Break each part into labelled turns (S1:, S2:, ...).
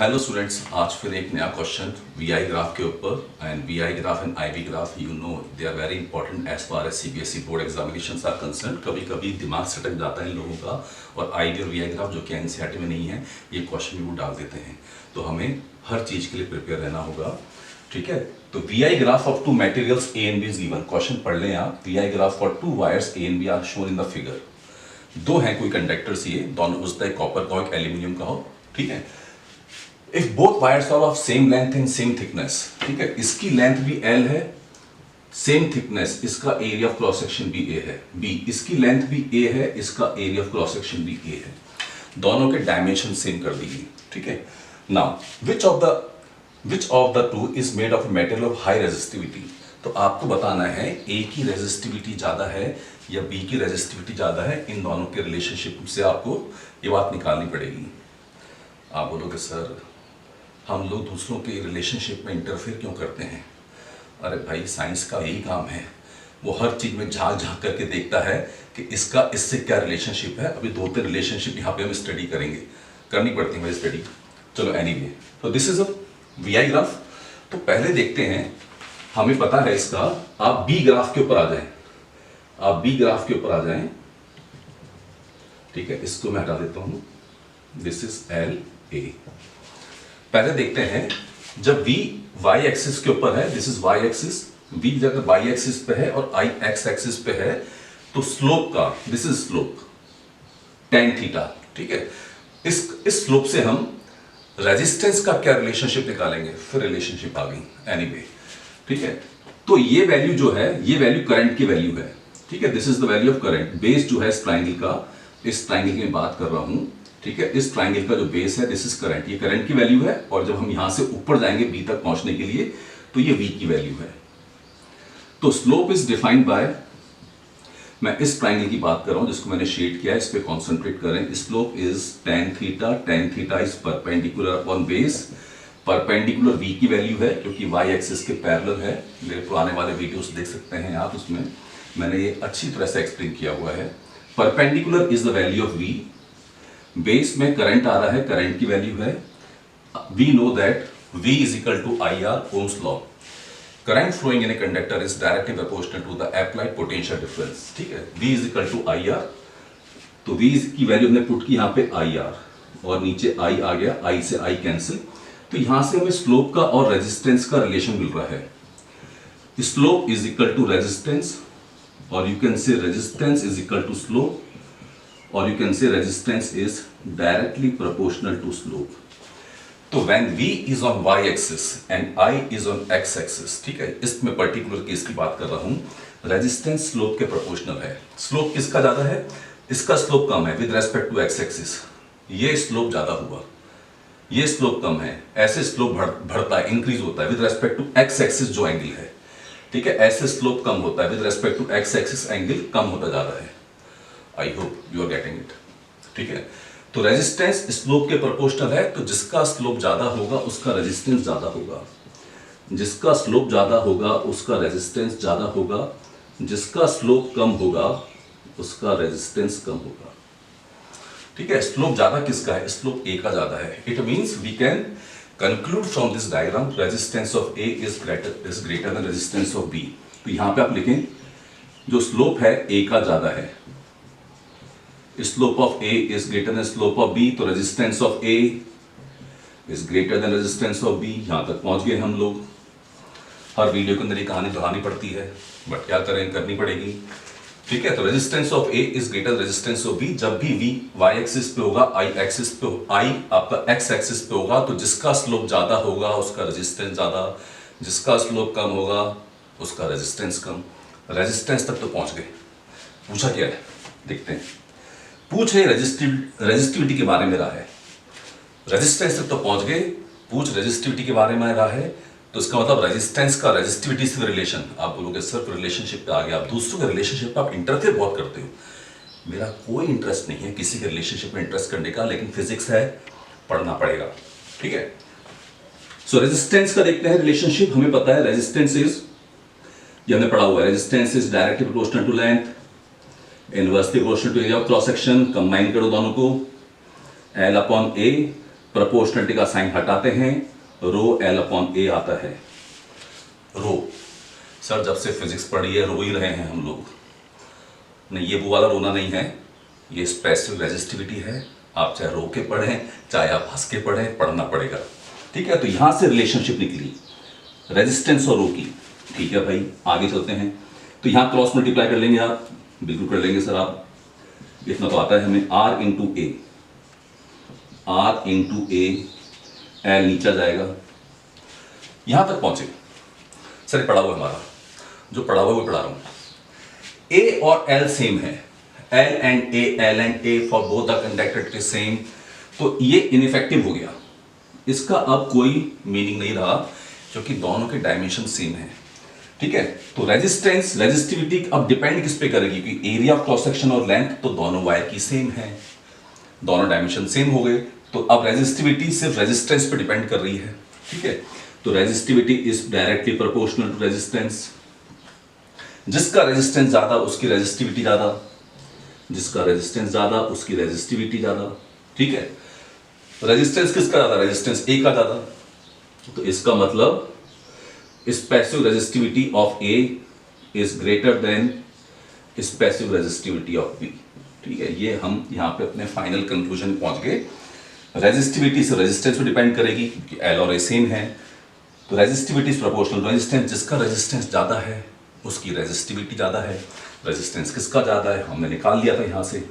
S1: Hello students, आज फिर एक नया क्वेश्चन वीआई ग्राफ के ऊपर। And VI graph and IV graph you know they are very important as far as CBSE board examinations are concern. कभी कभी दिमाग सटक जाता है इन लोगों का, और आईवी और वीआई ग्राफ जो कि एनसीईआरटी में नहीं है, ये क्वेश्चन भी वो डाल देते हैं। तो हमें हर चीज़ के लिए प्रिपेयर रहना होगा, ठीक है। तो VI graph of two materials A and B is given. Question पढ़ लें आप। VI graph for two wires A and B are shown in the figure. दो हैं कोई कंडक्टर्स, ये दोनों हो सकता है कॉपर का हो, एक एल्यूमिनियम का हो, ठीक है। If both wires are of same length and same thickness, ठीक है, इसकी लेंथ भी L है, सेम थिकनेस, इसका एरिया ऑफ क्रॉस सेक्शन भी A है, B, इसकी लेंथ भी A है, इसका एरिया ऑफ क्रॉस सेक्शन भी A है, दोनों के डायमेंशन सेम कर दी गई, ठीक है। Now which of the two is made of material of high resistivity. तो आपको बताना है A की रेजिस्टिविटी ज्यादा है या B की रेजिस्टिविटी ज्यादा है। इन दोनों के रिलेशनशिप से आपको ये बात निकालनी पड़ेगी। आप बोलोगे सर हम लोग दूसरों के रिलेशनशिप में इंटरफेयर क्यों करते हैं? अरे भाई, साइंस का यही काम है, वो हर चीज़ में झांक झांक करके देखता है कि इसका इससे क्या रिलेशनशिप है। अभी दो तीन रिलेशनशिप यहाँ पे हम स्टडी करेंगे, करनी पड़ती है भाई स्टडी। चलो एनीवे, तो this is a VI graph. तो पहले देखते हैं, हमें पता है इसका। आप बी ग्राफ के ऊपर आ जाएं, आप बी ग्राफ के ऊपर आ जाएं, ठीक है। इसको मैं हटा देता हूँ, दिस इज एल ए। पहले देखते हैं, जब v y एक्सिस के ऊपर है, this is y axis, v जगह y एक्सिस पे है और I x एक्सिस पे है, तो स्लोप का, this is slope tan theta, ठीक है। इस स्लोप से हम रेजिस्टेंस का क्या रिलेशनशिप निकालेंगे, फिर रिलेशनशिप आ गई एनीवे, ठीक है। तो ये वैल्यू जो है, ये वैल्यू करंट की वैल्यू है, ठीक है। This is the value of current. Base जो है इस ट्राइंगल का, इस ट्राइंगल की बात कर रहा हूं, ठीक है। इस ट्राइंगल का जो बेस है, दिस इज करंट, ये करंट की वैल्यू है। और जब हम यहां से ऊपर जाएंगे बी तक पहुंचने के लिए, तो ये v की वैल्यू है। तो स्लोप इज डिफाइंड बाय, मैं इस ट्राइंगल की बात कर रहा हूं जिसको मैंने शेड किया है, इस पे कॉन्सेंट्रेट करें। Slope is tan theta, tan theta is perpendicular upon base. Perpendicular v की वैल्यू है क्योंकि y एक्सिस के पैरेलल है। मेरे पुराने वाले वीडियोस देख सकते हैं आप, उसमें मैंने ये अच्छी तरह से एक्सप्लेन किया हुआ है। Perpendicular is the value of v। Base में करंट आ रहा है, करंट की वैल्यू है, we know that V is equal to IR, Ohm's law. Current flowing in a conductor is directly proportional to the applied potential difference, ठीक है। V is equal to IR, तो V की value हमने put की यहाँ पे IR, और नीचे I आ गया, I से I कैंसिल। तो यहां से हमें स्लोप का और रेजिस्टेंस का रिलेशन मिल रहा है। Slope is equal to resistance, और you can say resistance is equal to slope, or you can say resistance is directly proportional to slope. तो when V is on y axis and I is on x axis, ठीक है, इसमें particular case की बात कर रहा हूं, resistance slope के प्रोपोर्शनल है। स्लोप किसका ज्यादा है? इसका स्लोप कम है with respect to x axis, ये स्लोप ज्यादा हुआ, ये स्लोप कम है। ऐसे स्लोप बढ़ता है, इंक्रीज होता है with respect to x axis जो एंगल है, ठीक है। ऐसे स्लोप कम होता है with respect to x axis, angle कम होता जा रहा है। I hope you are getting it, ठीक है। तो रेजिस्टेंस स्लोप के प्रोपोर्शनल है, तो जिसका स्लोप ज्यादा होगा उसका रेजिस्टेंस ज्यादा होगा, जिसका स्लोप ज्यादा होगा उसका रेजिस्टेंस ज्यादा होगा, जिसका स्लोप कम होगा उसका रेजिस्टेंस कम होगा, ठीक है। स्लोप ज्यादा किसका है? स्लोप A का ज्यादा है। It means we can conclude from this diagram resistance of A is greater than resistance of B। तो यहां पे आप लिखें, जो स्लोप है A का ज्यादा है, slope of A is greater than slope of B, तो resistance of A is greater than resistance of B। यहां तक पहुंच गए हम लोग। हर वीडियो के अंदर ये कहानी दोहरानी पड़ती है, बट क्या करें, करनी पड़ेगी, ठीक है। तो resistance of A is greater than resistance of B। जब भी V y एक्सिस पे होगा, I एक्सिस पे, I आपका x एक्सिस पे होगा, तो जिसका स्लोप ज्यादा होगा उसका रेजिस्टेंस ज्यादा, जिसका स्लोप कम होगा उसका रेजिस्टेंस कम। रेजिस्टेंस तक तो पहुंच गए। पूछा क्या है, देखते हैं। पूछ है रेजिस्टिविटी के बारे में रहा है, रेजिस्टेंस तक तो पहुंच गए, पूछ रेजिस्टिविटी के बारे में रहा है, तो इसका मतलब रेजिस्टेंस का रेजिस्टिविटी से रिलेशन। आप बोलोगे सर रिलेशनशिप पे आ गया, आप दूसरों के रिलेशनशिप पे आप इंटरफेयर बहुत करते हो। मेरा कोई इंटरेस्ट नहीं है किसी के रिलेशनशिप में इंटरेस्ट करने का, लेकिन फिजिक्स है, पढ़ना पड़ेगा, ठीक है। सो रेजिस्टेंस का देखते हैं रिलेशनशिप। हमें पता है रेजिस्टेंस इज, ये हमने पढ़ा हुआ है, resistance is directly proportional to length, inversely proportional to area of cross section. Combine करो दोनों को, L अपॉन A, प्रोपोर्शनलिटी का साइन हटाते हैं, रो एल अपॉन ए आता है। रो सर जब से फिजिक्स पढ़ी है रो ही रहे हैं हम लोग। नहीं, ये वो वाला रोना नहीं है, ये पैसिव रेजिस्टिविटी है। आप चाहे रो के पढ़ें चाहे आप हंस के पढ़ें, पढ़ना पड़ेगा। ठीक है, तो यहां से रिलेशनशिप निकली रेजिस्टेंस और रो की। ठीक है भाई, आगे चलते हैं। तो यहां क्रॉस मल्टीप्लाई कर लेंगे आप, बिल्कुल कर लेंगे सर आप, इतना तो आता है हमें। R into A, R into A, L नीचा जाएगा। यहां तक पहुंचे सर, ये पढ़ा हुआ हमारा, जो पढ़ा हुआ वो पढ़ा रहा हूं। ए और एल सेम है, L and A, L and A for both are conducted same. तो ये इनइफेक्टिव हो गया, इसका अब कोई मीनिंग नहीं रहा क्योंकि दोनों के डायमेंशन सेम है। ठीक है, तो रेजिस्टेंस रेजिस्टिविटी अब डिपेंड किस पे करेगी, क्योंकि एरिया ऑफ क्रॉस सेक्शन और लेंथ तो दोनों वायर की सेम है, दोनों डायमेंशन सेम हो गए। तो अब रेजिस्टिविटी सिर्फ रेजिस्टेंस पे डिपेंड कर रही है। ठीक है, तो resistivity is directly proportional to resistance. जिसका रेजिस्टेंस ज्यादा उसकी रेजिस्टिविटी ज्यादा, जिसका रेजिस्टेंस ज्यादा उसकी रेजिस्टिविटी ज्यादा। ठीक है, रेजिस्टेंस किसका ज्यादा, रेजिस्टेंस ए का ज्यादा। तो इसका मतलब इस passive resistivity of A is greater then इस पैसिव रेजिस्टिविटी ऑफ बी। ठीक है, ये हम यहां पे अपने फाइनल कंक्लूजन पहुंच गए। रेजिस्टिविटी से रेजिस्टेंस पे डिपेंड करेगी क्योंकि एल और ए सेम है। तो रेजिस्टिविटी इज प्रोपोर्शनल रेजिस्टेंस, जिसका रेजिस्टेंस ज्यादा है उसकी रेजिस्टिविटी ज्यादा है। रेजिस्टेंस किसका ज्यादा है हमने निकाल लिया था यहां से,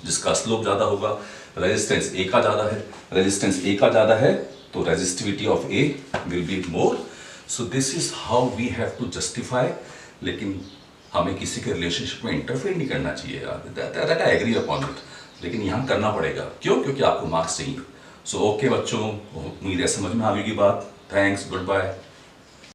S1: जिसका स्लोप ज्यादा होगा। रेजिस्टेंस ए का ज्यादा है, रेजिस्टेंस ए का ज्यादा है तो resistivity of A will be more. So this is how we have to justify. लेकिन हमें किसी के रिलेशनशिप में इंटरफेयर नहीं करना चाहिए यार, that I agree upon it. लेकिन यहाँ करना पड़ेगा, क्यों? क्योंकि आपको मार्क्स चाहिए। सो ओके बच्चों, उम्मीद है समझ में आ गई बात। Thanks, good bye.